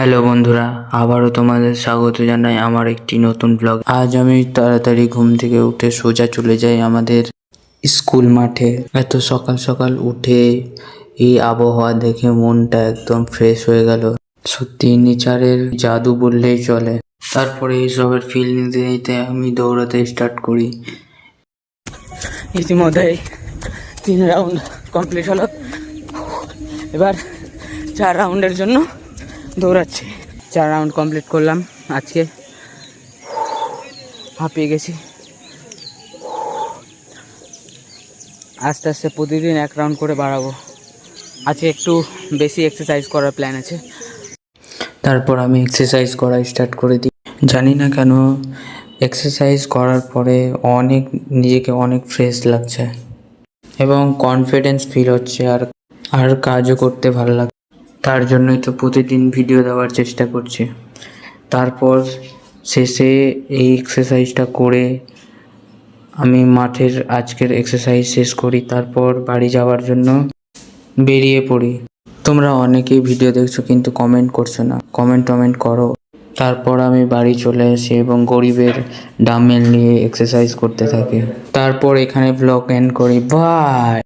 Hello বন্ধুরা, আবারও তোমাদের স্বাগত জানাই আমার একটি নতুন ব্লগ। আজ আমি তাড়াতাড়ি ঘুম থেকে উঠে সোজা চলে যাই আমাদের স্কুল মাঠে। এত সকাল সকাল উঠে এই আবহাওয়া দেখে মনটা একদম ফ্রেশ হয়ে গেল। সত্যি নেচারের জাদু বললেই চলে। তারপরে এইসবের ফিল নিতে নিতে আমি দৌড়াতে স্টার্ট করি। ইতিমধ্যে 3 রাউন্ড কমপ্লিট হলো। এবার 4 রাউন্ডের জন্য দৌড়াচ্ছি। 4 রাউন্ড কমপ্লিট করলাম। আজকে হাঁপিয়ে গেছি। আস্তে আস্তে প্রতিদিন 1 রাউন্ড করে বাড়াবো। আজকে একটু বেশি এক্সারসাইজ করার প্ল্যান আছে। তারপর আমি এক্সারসাইজ করা স্টার্ট করে দিই। জানি না কেন এক্সারসাইজ করার পরে নিজেকে অনেক ফ্রেশ লাগছে এবং কনফিডেন্স ফিল হচ্ছে, আর কাজও করতে ভালো লাগে। তার জন্যই তো প্রতিদিন ভিডিও দেওয়ার চেষ্টা করছি। তারপর শেষে এই এক্সারসাইজটা করে আমি মাঠের আজকের এক্সারসাইজ শেষ করি। তারপর বাড়ি যাওয়ার জন্য বেরিয়ে পড়ি। তোমরা অনেকেই ভিডিও দেখছো কিন্তু কমেন্ট করছো না, কমেন্ট করো। তারপর আমি বাড়ি চলে আসি এবং গরিবের ডাম্বেল নিয়ে এক্সারসাইজ করতে থাকি। তারপর এখানে ব্লগ এন্ড করি। বাই।